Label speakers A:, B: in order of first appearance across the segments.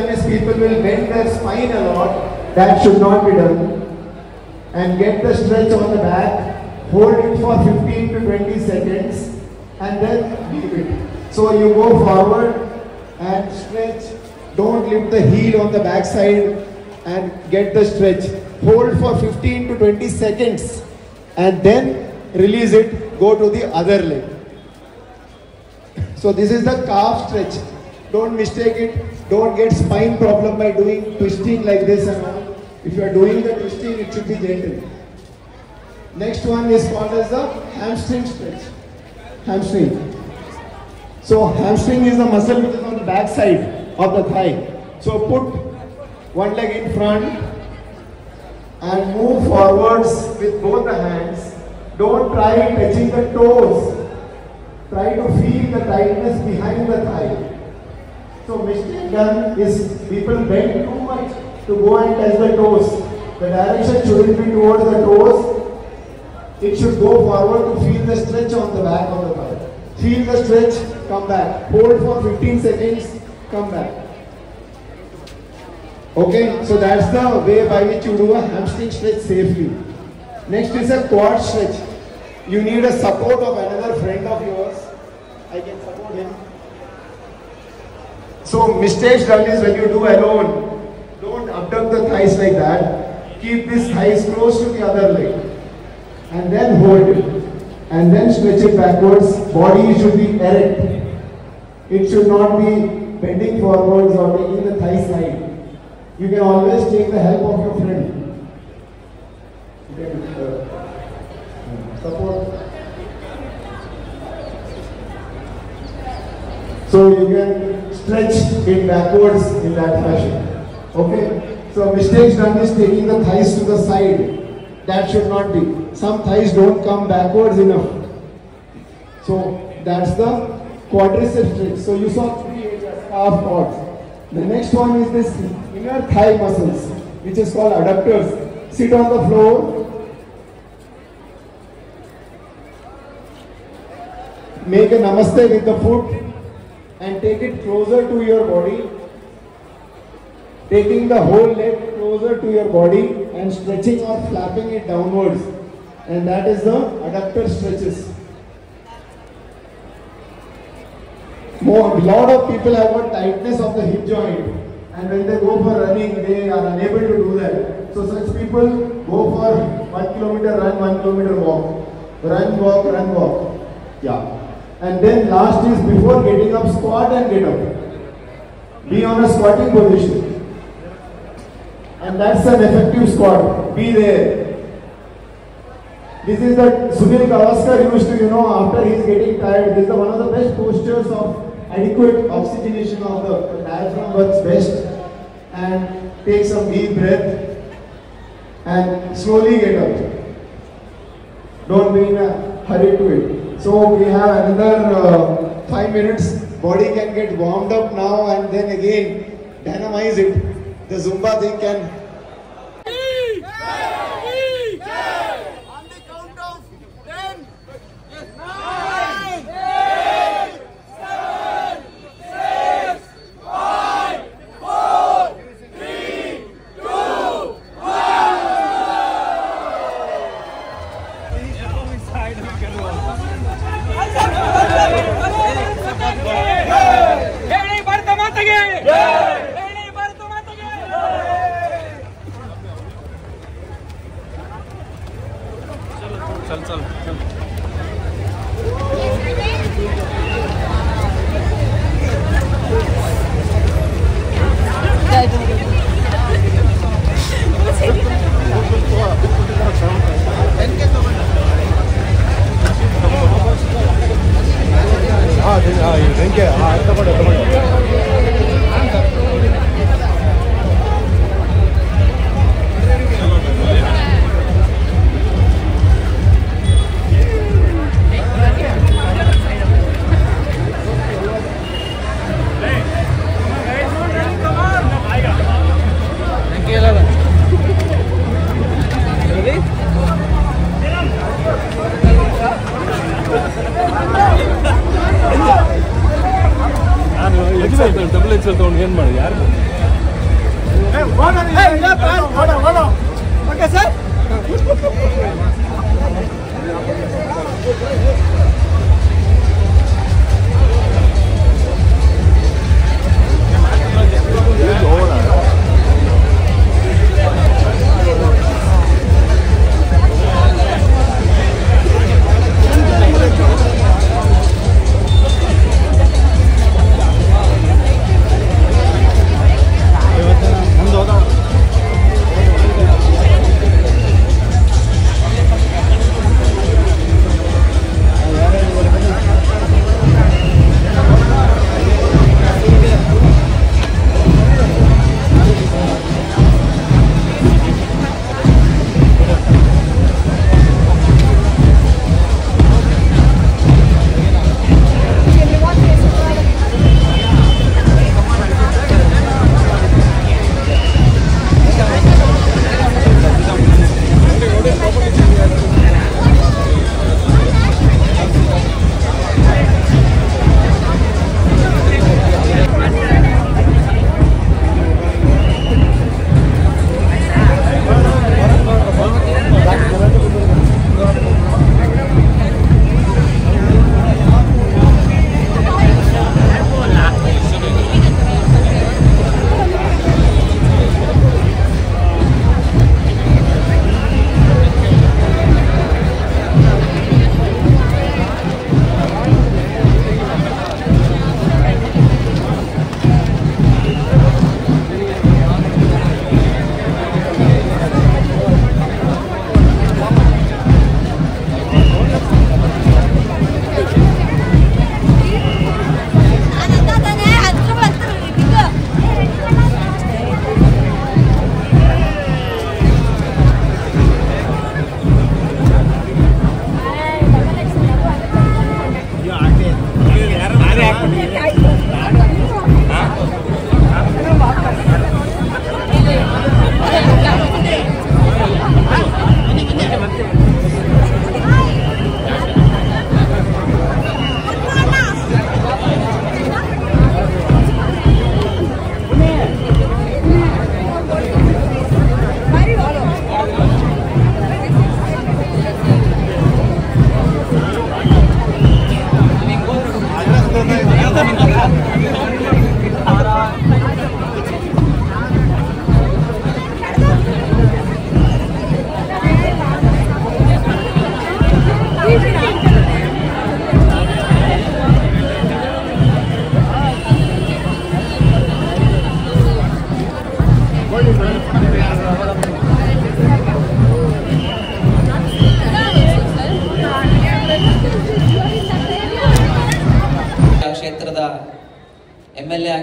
A: done is people will bend their spine a lot. That should not be done. And get the stretch on the back. Hold it for 15 to 20 seconds and then leave it. So you go forward and stretch. Don't lift the heel on the back side and get the stretch. Hold for 15 to 20 seconds and then release it. Go to the other leg. So this is the calf stretch. Don't mistake it. Don't get spine problem by doing twisting like this and all. If you are doing the twisting, it should be gentle. Next one is called as the hamstring stretch. Hamstring. So hamstring is the muscle which is on the back side of the thigh. So put one leg in front and move forwards with both the hands. Don't try touching the toes. Try to feel the tightness behind the thigh. So mistake done is people bend too much to go and touch the toes. The direction shouldn't be towards the toes. It should go forward to feel the stretch on the back of the thigh. Feel the stretch, come back. Hold for 15 seconds, come back. Okay, so that's the way by which you do a hamstring stretch safely. Next is a quad stretch. You need a support of another friend of yours. I can support him. So mistakes done is when you do alone. Don't abduct the thighs like that. Keep these thighs close to the other leg. And then hold it. And then stretch it backwards. Body should be erect. It should not be bending forwards or taking the thigh side. You can always take the help of your friend. You can support. So you can stretch it backwards in that fashion. Okay? So mistakes done is taking the thighs to the side. That should not be. Some thighs don't come backwards enough. So that's the quadricep stretch. So you saw 3 areas, calf, quads. The next one is this inner thigh muscles, which is called adductors. Sit on the floor. Make a namaste with the foot and take it closer to your body. Taking the whole leg closer to your body and stretching or flapping it downwards. And that is the adductor stretches. A lot of people have got tightness of the hip joint, and when they go for running, they are unable to do that. So such people go for 1 kilometer run, 1 kilometer walk. Run, walk, run, walk. Yeah. And then last is before getting up, squat and get up. Be on a squatting position. And that's an effective squat. Be there. This is that Sunil Gavaskar used to, after he is getting tired, this is one of the best postures of adequate oxygenation of the diaphragm works best. And take some deep breath and slowly get up. Don't be in a hurry to it. So we have another 5 minutes. Body can get warmed up now and then again dynamize it. The Zumba thing can.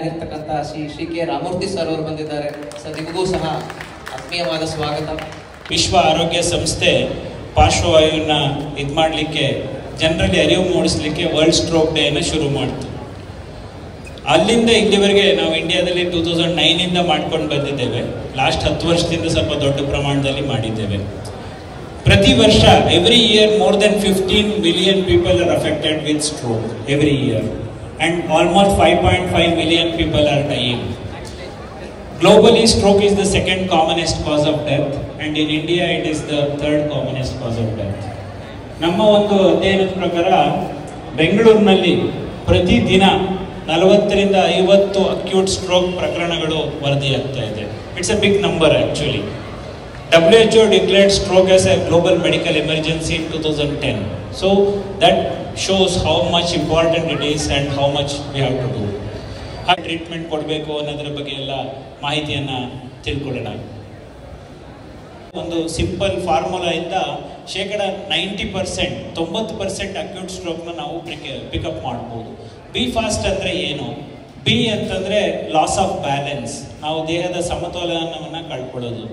B: ಆಗಿರ್ತಕ್ಕಂಥ Shri K Ramamurthy sir ಅವರು ಬಂದಿದ್ದಾರೆ. Sir ನಿಮಗೂ ಸಹ ಆತ್ಮೀಯವಾದ ಸ್ವಾಗತ.
C: ವಿಶ್ವ ಆರೋಗ್ಯ ಸಂಸ್ಥೆ ಪಾರ್ಶ್ವವಾಯುವನ್ನ ಇದು ಮಾಡಲಿಕ್ಕೆ, ಜನರಲ್ಲಿ ಅರಿವು ಮೂಡಿಸಲಿಕ್ಕೆ ವರ್ಲ್ಡ್ ಸ್ಟ್ರೋಕ್ ಡೇನ ಶುರು ಮಾಡ್ತು. ಅಲ್ಲಿಂದ ಇಲ್ಲಿವರೆಗೆ ನಾವು ಇಂಡಿಯಾದಲ್ಲಿ 2009 ಮಾಡ್ಕೊಂಡು ಬಂದಿದ್ದೇವೆ. ಲಾಸ್ಟ್ 10 ವರ್ಷದಿಂದ ಸ್ವಲ್ಪ ದೊಡ್ಡ ಪ್ರಮಾಣದಲ್ಲಿ ಮಾಡಿದ್ದೇವೆ. ಪ್ರತಿ ವರ್ಷ every year more than 15 million people are affected with stroke every year and almost 5.5 million people are dying. Globally, stroke is the second commonest cause of death and in India it is the third commonest cause of death. ನಮ್ಮ ಒಂದು ಅಧ್ಯಯನದ ಪ್ರಕಾರ ಬೆಂಗಳೂರಿನಲ್ಲಿ ಪ್ರತಿ ದಿನ 40 ರಿಂದ 50 acute stroke ಪ್ರಕರಣಗಳು ವರದಿಯಾಗ್ತಾ ಇದೆ. It's a big number actually. WHO declared stroke as a global medical emergency in 2010. So that shows how much important it is and how much we have to do. How treatment ಕೊಡಬೇಕು ಅನ್ನೋದ್ರ ಬಗ್ಗೆ ಎಲ್ಲ ಮಾಹಿತಿಯನ್ನು ತಿಳ್ಕೊಳ್ಳೋಣ. ಒಂದು simple formula ಇಂದ 90% acute ಸ್ಟ್ರೋಕ್ನ ನಾವು pickup ಮಾಡ್ಬೋದು. ಬಿ ಫಾಸ್ಟ್ ಅಂದರೆ ಏನು? ಬಿ ಅಂತಂದರೆ ಲಾಸ್ ಆಫ್ ಬ್ಯಾಲೆನ್ಸ್, ನಾವು ದೇಹದ ಸಮತೋಲನವನ್ನು ಕಳ್ಕೊಳ್ಳೋದು.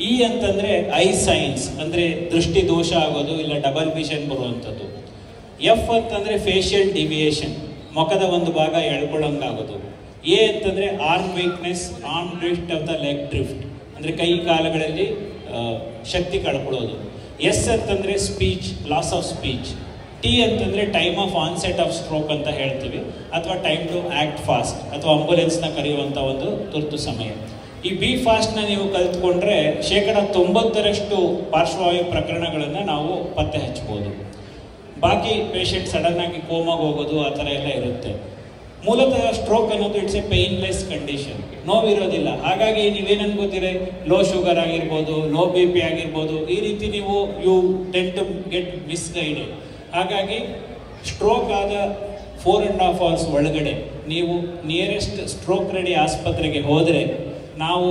C: ಇ ಅಂತಂದರೆ ಐ ಸೈನ್ಸ್, ಅಂದರೆ ದೃಷ್ಟಿ ದೋಷ ಆಗೋದು, ಇಲ್ಲ ಡಬಲ್ ವಿಷನ್ ಬರುವಂಥದ್ದು. ಎಫ್ ಅಂತಂದರೆ ಫೇಶಿಯಲ್ ಡಿವಿಯೇಷನ್, ಮುಖದ ಒಂದು ಭಾಗ ಎಳ್ಕೊಳ್ಳೋಂಗಾಗೋದು. ಎ ಅಂತಂದರೆ arm weakness, arm drift of the leg drift, ಅಂದರೆ ಕೈ ಕಾಲುಗಳಲ್ಲಿ ಶಕ್ತಿ ಕಳ್ಕೊಳ್ಳೋದು. ಎಸ್ ಅಂತಂದರೆ speech, loss of speech. T ಅಂತಂದರೆ time of onset of stroke ಅಂತ ಹೇಳ್ತೀವಿ, ಅಥವಾ ಟೈಮ್ ಟು ಆ್ಯಕ್ಟ್ ಫಾಸ್ಟ್, ಅಥವಾ ಆಂಬುಲೆನ್ಸ್ನ ಕರೆಯುವಂಥ ಒಂದು ತುರ್ತು ಸಮಯ. ಈ ಬಿ ಫಾಸ್ಟ್ನ ನೀವು ಕಲ್ತ್ಕೊಂಡ್ರೆ 90% ಪಾರ್ಶ್ವವಾಯು ಪ್ರಕರಣಗಳನ್ನು ನಾವು ಪತ್ತೆ ಹಚ್ಬೋದು. ಬಾಕಿ ಪೇಷಂಟ್ ಸಡನ್ನಾಗಿ ಕೋಮಾಗಿ ಹೋಗೋದು ಆ ಥರ ಎಲ್ಲ ಇರುತ್ತೆ. ಮೂಲತಃ ಸ್ಟ್ರೋಕ್ ಅನ್ನೋದು ಇಟ್ಸ್ ಎ ಪೇನ್ಲೆಸ್ ಕಂಡೀಷನ್, ನೋವಿರೋದಿಲ್ಲ. ಹಾಗಾಗಿ ನೀವೇನು ಅನ್ಕೋತೀರಿ, ಲೋ ಶುಗರ್ ಆಗಿರ್ಬೋದು, ಲೋ BP ಆಗಿರ್ಬೋದು, ಈ ರೀತಿ ನೀವು you tend to get misguided. ಹಾಗಾಗಿ ಸ್ಟ್ರೋಕ್ ಆದ 4.5 hours ಒಳಗಡೆ ನೀವು ನಿಯರೆಸ್ಟ್ ಸ್ಟ್ರೋಕ್ ರೆಡಿ ಆಸ್ಪತ್ರೆಗೆ ಹೋದರೆ ನಾವು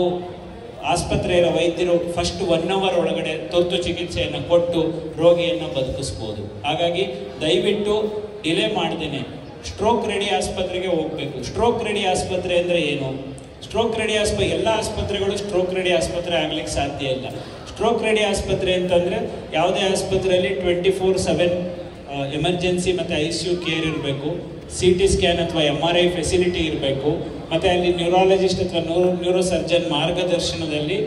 C: ಆಸ್ಪತ್ರೆಯ ವೈದ್ಯರು ಫಸ್ಟ್ 1 hour ಒಳಗಡೆ ತುರ್ತು ಚಿಕಿತ್ಸೆಯನ್ನು ಕೊಟ್ಟು ರೋಗಿಯನ್ನು ಬದುಕಿಸ್ಬೋದು. ಹಾಗಾಗಿ ದಯವಿಟ್ಟು ಡಿಲೇ ಮಾಡ್ದೇನೆ ಸ್ಟ್ರೋಕ್ ರೆಡಿ ಆಸ್ಪತ್ರೆಗೆ ಹೋಗಬೇಕು. ಸ್ಟ್ರೋಕ್ ರೆಡಿ ಆಸ್ಪತ್ರೆ ಅಂದರೆ ಏನು? ಸ್ಟ್ರೋಕ್ ರೆಡಿ ಎಲ್ಲ ಆಸ್ಪತ್ರೆಗಳು ಸ್ಟ್ರೋಕ್ ರೆಡಿ ಆಸ್ಪತ್ರೆ ಆಗ್ಲಿಕ್ಕೆ ಸಾಧ್ಯ ಇಲ್ಲ. ಸ್ಟ್ರೋಕ್ ರೆಡಿ ಆಸ್ಪತ್ರೆ ಅಂತಂದರೆ ಯಾವುದೇ ಆಸ್ಪತ್ರೆಯಲ್ಲಿ 24/7 ಎಮರ್ಜೆನ್ಸಿ ಮತ್ತು ICU ಕೇರ್ ಇರಬೇಕು, CT ಸ್ಕ್ಯಾನ್ ಅಥವಾ MRI ಫೆಸಿಲಿಟಿ ಇರಬೇಕು, ಮತ್ತು ಅಲ್ಲಿ ನ್ಯೂರಾಲಜಿಸ್ಟ್ ಅಥವಾ ನ್ಯೂರೋ ಸರ್ಜನ್ ಮಾರ್ಗದರ್ಶನದಲ್ಲಿ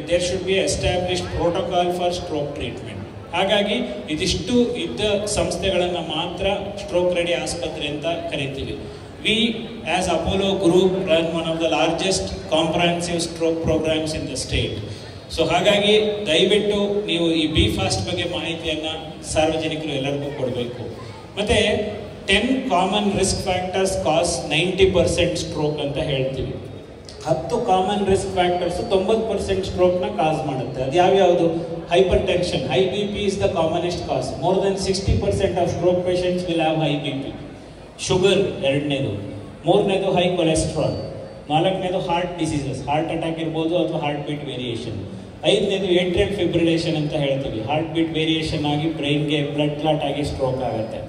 C: there should be established protocol for stroke treatment. ಹಾಗಾಗಿ ಇದಿಷ್ಟು ಇದ್ದ ಸಂಸ್ಥೆಗಳನ್ನು ಮಾತ್ರ ಸ್ಟ್ರೋಕ್ ರೆಡಿ ಆಸ್ಪತ್ರೆ ಅಂತ ಕರಿತೀವಿ. We as Apollo group run one of the largest comprehensive stroke programs in the state. So ಹಾಗಾಗಿ ದಯವಿಟ್ಟು ನೀವು ಈ ಬಿ ಫಾಸ್ಟ್ ಬಗ್ಗೆ ಮಾಹಿತಿಯನ್ನು ಸಾರ್ವಜನಿಕರು ಎಲ್ಲರಿಗೂ ಕೊಡಬೇಕು. ಮತ್ತು 10 common risk factors cause 90% stroke ಅಂತ ಹೇಳ್ತೀವಿ. 10 ಕಾಮನ್ ರಿಸ್ಕ್ ಫ್ಯಾಕ್ಟರ್ಸ್ 90% ಸ್ಟ್ರೋಕ್ನ ಕಾಸ್ ಮಾಡುತ್ತೆ. ಅದು ಯಾವ್ಯಾವುದು? Hypertension, high BP is the commonest cause. More than 60% of stroke patients will have high BP. Sugar ಎರಡನೇದು. ಮೂರನೇದು ಹೈ ಕೊಲೆಸ್ಟ್ರಾಲ್. ನಾಲ್ಕನೇದು ಹಾರ್ಟ್ ಡಿಸೀಸಸ್, ಹಾರ್ಟ್ ಅಟ್ಯಾಕ್ ಇರ್ಬೋದು ಅಥವಾ ಹಾರ್ಟ್ ಬೀಟ್ ವೇರಿಯೇಷನ್. ಐದನೇದು ಏಟ್ರಿಯಲ್ ಫಿಬ್ರಿಲೇಷನ್ ಅಂತ ಹೇಳ್ತೀವಿ, ಹಾರ್ಟ್ ಬೀಟ್ ವೇರಿಯೇಷನ್ ಆಗಿ ಬ್ರೈನ್ಗೆ ಬ್ಲಡ್ ಕ್ಲಾಟ್ ಆಗಿ ಸ್ಟ್ರೋಕ್ ಆಗುತ್ತೆ.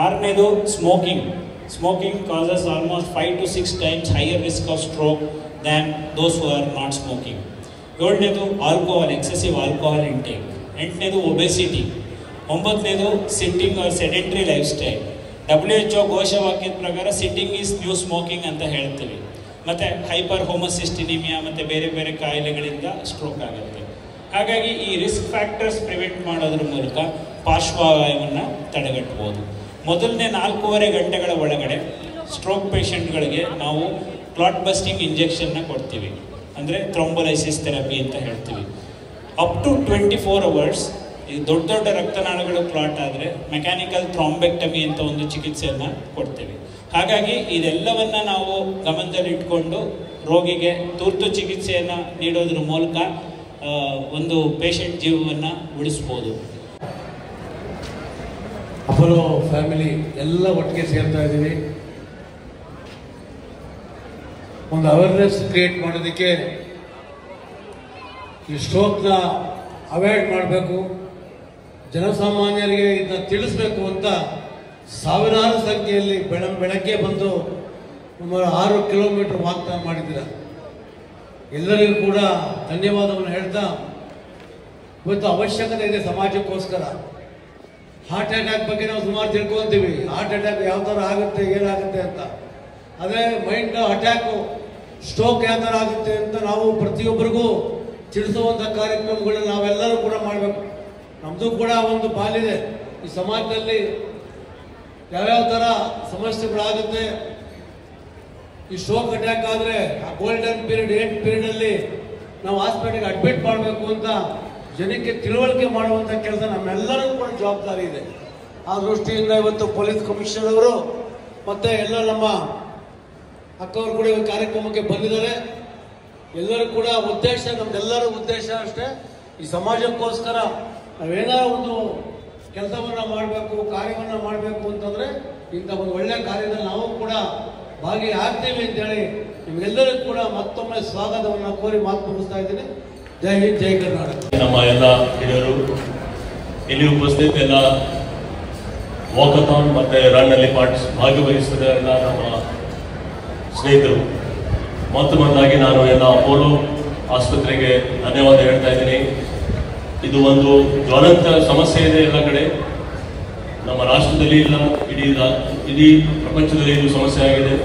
C: ಆರನೇದು smoking. Smoking causes almost 5 to 6 times higher risk of stroke than those who are not smoking. ಏಳನೇದು ಆಲ್ಕೋಹಾಲ್, ಎಕ್ಸೆಸಿವ್ ಆಲ್ಕೋಹಾಲ್ ಇಂಟೇಕ್. ಎಂಟನೇದು ಒಬೆಸಿಟಿ. ಒಂಬತ್ತನೇದು sitting or sedentary lifestyle. WHO ಘೋಷವಾಕ್ಯದ ಪ್ರಕಾರ ಸಿಟ್ಟಿಂಗ್ ಈಸ್ ನ್ಯೂ ಸ್ಮೋಕಿಂಗ್ ಅಂತ ಹೇಳ್ತೀವಿ. ಮತ್ತು hyper ಹೋಮೋಸಿಸ್ಟಿನಿಮಿಯಾ ಮತ್ತು ಬೇರೆ ಬೇರೆ ಕಾಯಿಲೆಗಳಿಂದ ಸ್ಟ್ರೋಕ್ ಆಗುತ್ತೆ. ಹಾಗಾಗಿ ಈ ರಿಸ್ಕ್ ಫ್ಯಾಕ್ಟರ್ಸ್ ಪ್ರಿವೆಂಟ್ ಮಾಡೋದ್ರ ಮೂಲಕ ಪಾರ್ಶ್ವವಾಯುವನ್ನು ತಡೆಗಟ್ಟಬಹುದು. ಮೊದಲನೇ 4.5 ಗಂಟೆಗಳ ಒಳಗಡೆ ಸ್ಟ್ರೋಕ್ ಪೇಷಂಟ್ಗಳಿಗೆ ನಾವು ಕ್ಲಾಟ್ ಬಸ್ಟಿಂಗ್ ಇಂಜೆಕ್ಷನ್ನ ಕೊಡ್ತೀವಿ, ಅಂದರೆ ಥ್ರೋಂಬೋಲೈಸಿಸ್ ಥೆರಪಿ ಅಂತ ಹೇಳ್ತೀವಿ. ಅಪ್ ಟು 24 hours ಈ ದೊಡ್ಡ ದೊಡ್ಡ ರಕ್ತನಾಳಗಳು ಕ್ಲಾಟ್ ಆದರೆ ಮೆಕ್ಯಾನಿಕಲ್ ಥ್ರಾಂಬೆಕ್ಟಮಿ ಅಂತ ಒಂದು ಚಿಕಿತ್ಸೆಯನ್ನು ಕೊಡ್ತೇವೆ. ಹಾಗಾಗಿ ಇದೆಲ್ಲವನ್ನು ನಾವು ಗಮನದಲ್ಲಿ ಇಟ್ಕೊಂಡು ರೋಗಿಗೆ ತುರ್ತು ಚಿಕಿತ್ಸೆಯನ್ನು ನೀಡೋದ್ರ ಮೂಲಕ ಒಂದು ಪೇಷಂಟ್ ಜೀವವನ್ನು ಉಳಿಸ್ಬೋದು.
D: ಅಪೋಲೋ ಫ್ಯಾಮಿಲಿ ಎಲ್ಲ ಒಟ್ಟಿಗೆ ಸೇರ್ತಾ ಇದ್ದೀವಿ. ಒಂದು ಅವೇರ್ನೆಸ್ ಕ್ರಿಯೇಟ್ ಮಾಡೋದಕ್ಕೆ ಈ ಸ್ಟ್ರೋಕ್ನ ಅವಾಯ್ಡ್ ಮಾಡಬೇಕು, ಜನಸಾಮಾನ್ಯರಿಗೆ ಇದನ್ನ ತಿಳಿಸ್ಬೇಕು ಅಂತ ಸಾವಿರಾರು ಸಂಖ್ಯೆಯಲ್ಲಿ ಬೆಳಗ್ಗೆ ಬಂದು ಸುಮಾರು 6 ಕಿಲೋಮೀಟರ್ ವಾಗ್ದಾನ ಮಾಡಿದ್ದೀರ. ಎಲ್ಲರಿಗೂ ಕೂಡ ಧನ್ಯವಾದವನ್ನು ಹೇಳ್ತಾ, ಇವತ್ತು ಅವಶ್ಯಕತೆ ಇದೆ ಸಮಾಜಕ್ಕೋಸ್ಕರ. ಹಾರ್ಟ್ ಅಟ್ಯಾಕ್ ಬಗ್ಗೆ ನಾವು ಸುಮಾರು ತಿಳ್ಕೊತೀವಿ, ಹಾರ್ಟ್ ಅಟ್ಯಾಕ್ ಯಾವ ಥರ ಆಗುತ್ತೆ, ಏನಾಗುತ್ತೆ ಅಂತ. ಅದೇ ಮೈಂಡ್ ಅಟ್ಯಾಕು, ಸ್ಟ್ರೋಕ್ ಯಾವ ಥರ ಆಗುತ್ತೆ ಅಂತ ನಾವು ಪ್ರತಿಯೊಬ್ಬರಿಗೂ ತಿಳಿಸುವಂಥ ಕಾರ್ಯಕ್ರಮಗಳನ್ನ ನಾವೆಲ್ಲರೂ ಕೂಡ ಮಾಡಬೇಕು. ನಮ್ಮದು ಕೂಡ ಒಂದು ಪಾಲಿದೆ ಈ ಸಮಾಜದಲ್ಲಿ. ಯಾವ್ಯಾವ ಥರ ಸಮಸ್ಯೆಗಳಾಗುತ್ತೆ, ಈ ಸ್ಟ್ರೋಕ್ ಅಟ್ಯಾಕ್ ಆದರೆ ಆ ಗೋಲ್ಡನ್ ಪೀರಿಯಡ್ 8 ಪೀರಿಯಡಲ್ಲಿ ನಾವು ಹಾಸ್ಪಿಟಲ್ಗೆ ಅಡ್ಮಿಟ್ ಮಾಡಬೇಕು ಅಂತ ಜನಕ್ಕೆ ತಿಳುವಳಿಕೆ ಮಾಡುವಂಥ ಕೆಲಸ ನಮ್ಮೆಲ್ಲರಿಗೂ ಕೂಡ ಜವಾಬ್ದಾರಿ ಇದೆ. ಆ ದೃಷ್ಟಿಯಿಂದ ಇವತ್ತು ಪೊಲೀಸ್ ಕಮಿಷನರ್ ಅವರು ಮತ್ತು ಎಲ್ಲ ನಮ್ಮ ಅಕ್ಕವರು ಕೂಡ ಈ ಕಾರ್ಯಕ್ರಮಕ್ಕೆ ಬಂದಿದ್ದಾರೆ. ಎಲ್ಲರೂ ಕೂಡ ಉದ್ದೇಶ, ನಮ್ದೆಲ್ಲರ ಉದ್ದೇಶ ಅಷ್ಟೇ, ಈ ಸಮಾಜಕ್ಕೋಸ್ಕರ ನಾವೇನಾದ್ರು ಒಂದು ಕೆಲಸವನ್ನು ಮಾಡಬೇಕು, ಕಾರ್ಯವನ್ನು ಮಾಡಬೇಕು ಅಂತಂದರೆ ಇಂಥ ಒಂದು ಒಳ್ಳೆಯ ಕಾರ್ಯದಲ್ಲಿ ನಾವು ಕೂಡ ಭಾಗಿಯಾಗ್ತೀವಿ ಅಂತೇಳಿ ನಿಮಗೆಲ್ಲರಿಗೂ ಕೂಡ ಮತ್ತೊಮ್ಮೆ ಸ್ವಾಗತವನ್ನು ಕೋರಿ ಮಾತು ಮುಗಿಸ್ತಾ ಇದ್ದೀನಿ. ಜೈ ಹಿಂದ್, ಜೈ ಕರ್ನಾಟಕ.
E: ನಮ್ಮ ಎಲ್ಲ ಹಿರಿಯರು, ಇಲ್ಲಿ ಉಪಸ್ಥಿತ ಎಲ್ಲ ವಾಕಥಾನ್ ಮತ್ತು ರನ್ನಲ್ಲಿ ಭಾಗವಹಿಸಿದ ಎಲ್ಲ ನಮ್ಮ ಸ್ನೇಹಿತರು, ಮೊದಲಾಗಿ ನಾನು ಎಲ್ಲ ಅಪೋಲೋ ಆಸ್ಪತ್ರೆಗೆ ಧನ್ಯವಾದ ಹೇಳ್ತಾ ಇದ್ದೀನಿ. ಇದು ಒಂದು ಜ್ವಲಂತ ಸಮಸ್ಯೆ ಇದೆ ಎಲ್ಲ ಕಡೆ, ನಮ್ಮ ರಾಷ್ಟ್ರದಲ್ಲಿ ಇಲ್ಲ, ಇಡೀ ಪ್ರಪಂಚದಲ್ಲಿ ಇದು ಸಮಸ್ಯೆ ಆಗಿದೆ.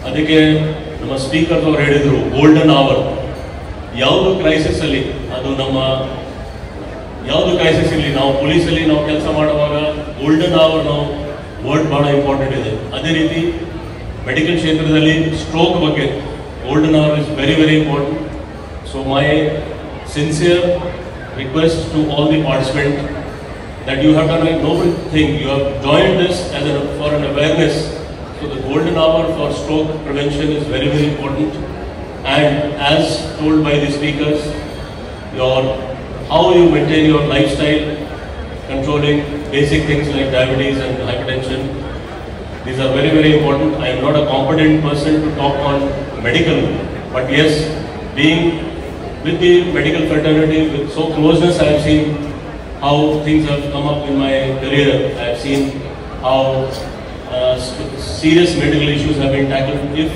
E: ಅದಕ್ಕೆ ನಮ್ಮ ಸ್ಪೀಕರ್ ಅವರು ಹೇಳಿದರು, ಗೋಲ್ಡನ್ ಅವರ್. ಯಾವುದು ಕ್ರೈಸಿಸ್ ಅಲ್ಲಿ, ಅದು ನಮ್ಮ ಯಾವುದು ಕ್ರೈಸಿಸ್ ಇಲ್ಲಿ, ನಾವು ಪೊಲೀಸಲ್ಲಿ ನಾವು ಕೆಲಸ ಮಾಡುವಾಗ ಗೋಲ್ಡನ್ ಅವರ್ ನಾವು ವರ್ಡ್ ಬಹಳ ಇಂಪಾರ್ಟೆಂಟ್ ಇದೆ. ಅದೇ ರೀತಿ ಮೆಡಿಕಲ್ ಕ್ಷೇತ್ರದಲ್ಲಿ ಸ್ಟ್ರೋಕ್ ಬಗ್ಗೆ golden hour is very very important. So my sincere request to all the participants that you have done a noble thing. You have joined this for an awareness. So the golden hour for stroke prevention is very very important. And as told by the speakers, how you maintain your lifestyle, controlling basic things like diabetes and hypertension, these are very very important. I am not a competent person to talk on medical, but yes, being with the medical fraternity, with so closeness, I have seen how things have come up in my career. I have seen how serious medical issues have been tackled if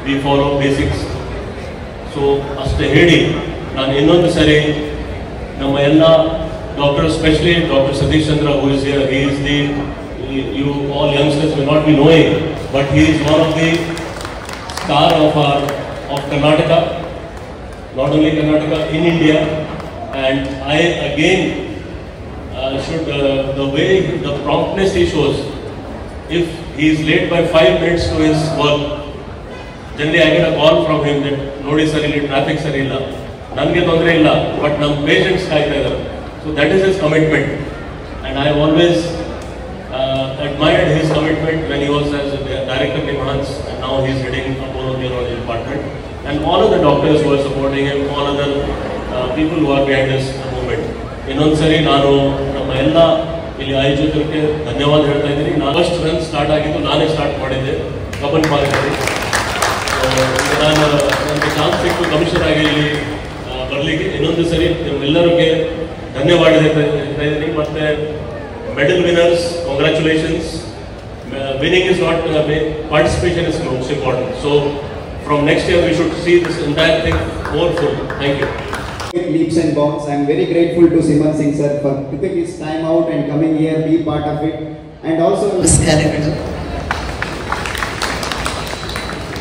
E: we follow basics. So, ಅಷ್ಟೇ ಹೇಳಿ ನಾನು ಇನ್ನೊಂದು ಸರಿ ನಮ್ಮ ಎಲ್ಲ doctor, especially Dr. Satish Chandra, who is here, he is you all youngsters may not be knowing, but he is one of the star of Karnataka. Not only Karnataka, in India. And I again should, the way, the promptness he shows, if he is late by 5 minutes to his work, generally I get a call from him that nodi sir illi traffic sari illa, nange tondre illa, but nam patients kaayta idare. So that is his commitment, and I have always admired his commitment when he was as a director Nimhans, and now he is heading Apollo Neurology Department. And all of the doctors who are supporting him, all other people who are behind this movement. ಇನ್ನೊಂದು ಸರಿ ನಾನು ನಮ್ಮ ಎಲ್ಲ ಇಲ್ಲಿ ಆಯೋಜಕರಿಗೆ ಧನ್ಯವಾದ ಹೇಳ್ತಾ ಇದ್ದೀನಿ. First run start ಆಗಿದ್ದು ನಾನೇ ಸ್ಟಾರ್ಟ್ ಮಾಡಿದ್ದೆ ಕಬ್ಬನ್ ಪಾರ್ಕಲ್ಲಿ. ನಾನು ನನಗೆ ಚಾನ್ಸ್ ಸಿಕ್ಕು ಕಮಿಷನರ್ ಆಗಿ ಇಲ್ಲಿ ಬರಲಿಕ್ಕೆ. ಇನ್ನೊಂದು ಸರಿ ನಿಮ್ಮೆಲ್ಲರಿಗೆ ಧನ್ಯವಾದ ಹೇಳ್ತಾ ಇದ್ದೀನಿ. ಮತ್ತು medal winners, congratulations. Winning is not, participation is most important. So from next year we should see this entire thing more full. Thank you.
F: Leaps and bounds. I am very grateful to Siman Singh sir for taking his time out and coming here, be part of it, and also.
G: ನಮಸ್ಕಾರಗಳು.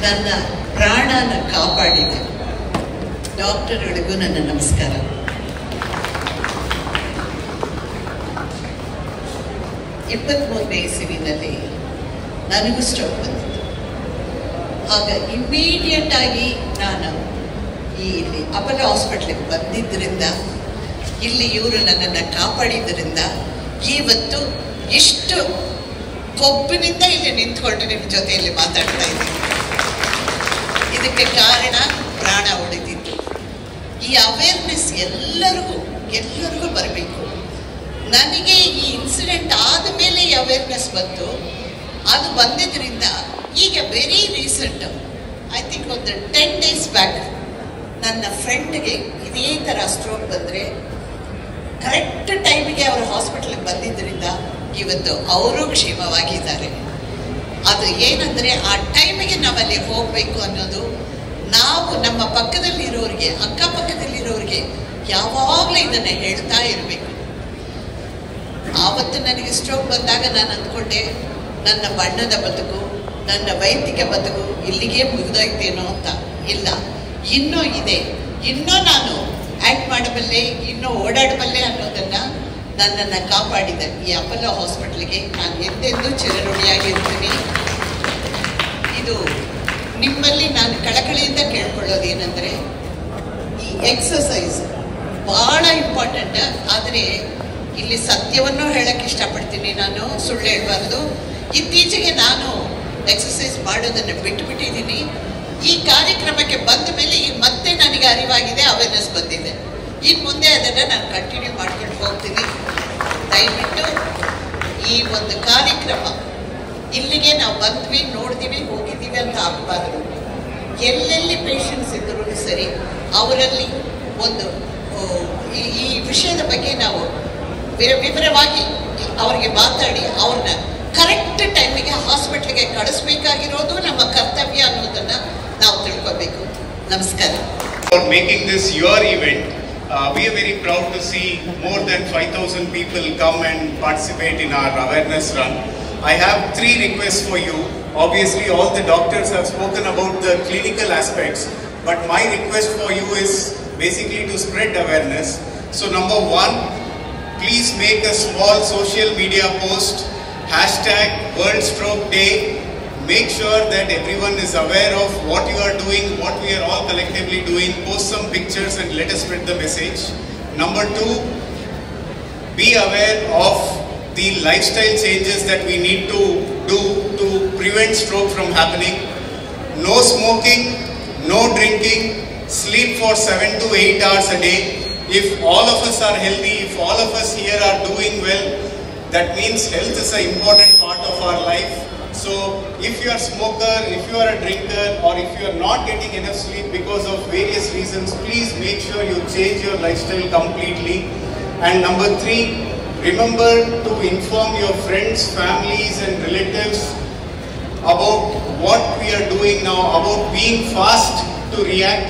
G: ನನ್ನ ಪ್ರಾಣನ ಕಾಪಾಡಿದ ಡಾಕ್ಟರ್ಗಳಿಗೂ ನನ್ನ ನಮಸ್ಕಾರ. ಇಪ್ಪತ್ಮೂರನೇ ಇಸವಿನಲ್ಲಿ ನನಗೂ stroke ಬಂದಿತ್ತು. ಆಗ immediate ಆಗಿ ನಾನು ಇಲ್ಲಿ ಅಪೋಲೋ ಹಾಸ್ಪಿಟ್ಲಿಗೆ ಬಂದಿದ್ದರಿಂದ, ಇಲ್ಲಿ ಇವರು ನನ್ನನ್ನು ಕಾಪಾಡಿದ್ದರಿಂದ ಇವತ್ತು ಇಷ್ಟು ಕೊಬ್ಬಿನಿಂದ ಇಲ್ಲಿ ನಿಂತ್ಕೊಂಡು ನಿಮ್ಮ ಜೊತೆಯಲ್ಲಿ ಮಾತಾಡ್ತಾ ಇದ್ದೀನಿ. ಇದಕ್ಕೆ ಕಾರಣ ಪ್ರಾಣ ಉಳಿದಿದ್ದು. ಈ ಅವೇರ್ನೆಸ್ ಎಲ್ಲರಿಗೂ ಬರಬೇಕು. ನನಗೆ ಈ ಇನ್ಸಿಡೆಂಟ್ ಆದಮೇಲೆ ಈ ಅವೇರ್ನೆಸ್ ಬಂತು. ಅದು ಬಂದಿದ್ದರಿಂದ ಈಗ ವೆರಿ ರೀಸೆಂಟ್, ಐ ಥಿಂಕ್ ಒಂದು 10 days ಬ್ಯಾಕ್ ನನ್ನ ಫ್ರೆಂಡ್ಗೆ ಇದೇ ಥರ ಸ್ಟ್ರೋಕ್ ಬಂದರೆ ಕರೆಕ್ಟ್ ಟೈಮಿಗೆ ಅವರು ಹಾಸ್ಪಿಟಲ್ಗೆ ಬಂದಿದ್ದರಿಂದ ಇವತ್ತು ಅವರು ಕ್ಷೇಮವಾಗಿದ್ದಾರೆ. ಅದು ಏನಂದರೆ ಆ ಟೈಮಿಗೆ ನಾವಲ್ಲಿ ಹೋಗಬೇಕು ಅನ್ನೋದು, ನಾವು ನಮ್ಮ ಪಕ್ಕದಲ್ಲಿರೋರಿಗೆ, ಅಕ್ಕಪಕ್ಕದಲ್ಲಿರೋರಿಗೆ ಯಾವಾಗಲೂ ಇದನ್ನು ಹೇಳ್ತಾ ಇರಬೇಕು. ಆವತ್ತು ನನಗೆ ಸ್ಟ್ರೋಕ್ ಬಂದಾಗ ನಾನು ಅಂದ್ಕೊಂಡೆ ನನ್ನ ಬಣ್ಣದ ಬದುಕು, ನನ್ನ ವೈಯಕ್ತಿಕ ಬದುಕು ಇಲ್ಲಿಗೆ ಮುಗಿದೋಯ್ತೇನೋ ಅಂತ. ಇಲ್ಲ, ಇನ್ನೂ ಇದೆ, ಇನ್ನೂ ನಾನು ಆ್ಯಕ್ಟ್ ಮಾಡಬಲ್ಲೆ, ಇನ್ನೂ ಓಡಾಡಬಲ್ಲೆ ಅನ್ನೋದನ್ನು ನನ್ನನ್ನು ಕಾಪಾಡಿದೆ ಈ ಅಪೋಲೋ ಹಾಸ್ಪಿಟ್ಲಿಗೆ ನಾನು ಎಂದೆಂದೂ ಚಿರಋಣಿಯಾಗಿರ್ತೀನಿ. ಇದು ನಿಮ್ಮಲ್ಲಿ ನಾನು ಕಳಕಳಿಯಿಂದ ಕೇಳ್ಕೊಳ್ಳೋದೇನೆಂದರೆ, ಈ ಎಕ್ಸಸೈಸ್ ಭಾಳ ಇಂಪಾರ್ಟೆಂಟ್. ಆದರೆ ಇಲ್ಲಿ ಸತ್ಯವನ್ನು ಹೇಳಕ್ಕೆ ಇಷ್ಟಪಡ್ತೀನಿ, ನಾನು ಸುಳ್ಳು ಹೇಳಬಾರ್ದು. ಇತ್ತೀಚೆಗೆ ನಾನು ಎಕ್ಸಸೈಸ್ ಮಾಡೋದನ್ನು ಬಿಟ್ಟುಬಿಟ್ಟಿದ್ದೀನಿ. ಈ ಕಾರ್ಯಕ್ರಮಕ್ಕೆ ಬಂದ ಮೇಲೆ ಈಗ ಮತ್ತೆ ನನಗೆ ಅರಿವಾಗಿದೆ, ಅವೇರ್ನೆಸ್ ಬಂದಿದೆ. ಇನ್ನು ಮುಂದೆ ಅದನ್ನು ನಾನು ಕಂಟಿನ್ಯೂ ಮಾಡ್ಕೊಂಡು ಹೋಗ್ತೀನಿ. ದಯವಿಟ್ಟು ಈ ಒಂದು ಕಾರ್ಯಕ್ರಮ ಇಲ್ಲಿಗೆ ನಾವು ಬಂದ್ವಿ, ನೋಡ್ತೀವಿ, ಹೋಗಿದ್ದೀವಿ ಅಂತ ಆಗಬಾರ್ದು. ಎಲ್ಲೆಲ್ಲಿ ಪೇಷಂಟ್ಸ್ ಇದ್ದರೂ ಸರಿ, ಅವರಲ್ಲಿ ಒಂದು ಈ ವಿಷಯದ ಬಗ್ಗೆ ನಾವು ವಿವರವಾಗಿ ಅವರಿಗೆ ಮಾತಾಡಿ ಅವ್ರನ್ನ ಕರೆಕ್ಟ್ ಟೈಮಿಗೆ ಹಾಸ್ಪಿಟ್ಲಿಗೆ ಕಳಿಸ್ಬೇಕಾಗಿರೋದು ನಮ್ಮ ಕರ್ತವ್ಯ ಅನ್ನೋದನ್ನು ನಾವು ತಿಳ್ಕೋಬೇಕು. ನಮಸ್ಕಾರ.
H: For making this your event, we are very proud to see more than 5,000 people come and participate in our awareness run. I have 3 requests for you. Obviously, all the doctors have spoken about the clinical aspects, but my request for you is basically to spread awareness. So number 1, please make a small social media post, #WorldStrokeDay. Make sure that everyone is aware of what you are doing, what we are all collectively doing. Post some pictures and let us spread the message. Number 2, be aware of the lifestyle changes that we need to do to prevent stroke from happening. No smoking, no drinking, sleep for 7 to 8 hours a day. If all of us are healthy, if all of us here are doing well, that means health is an important part of our life. So if you are a smoker, if you are a drinker, or if you are not getting enough sleep because of various reasons, please make sure you change your lifestyle completely. And number 3, remember to inform your friends, families and relatives about what we are doing now, about being fast to react,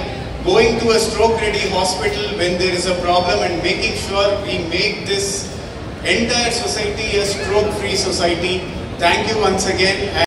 H: going to a stroke-ready hospital when there is a problem, and making sure we make this entire society a stroke-free society. Thank you once again.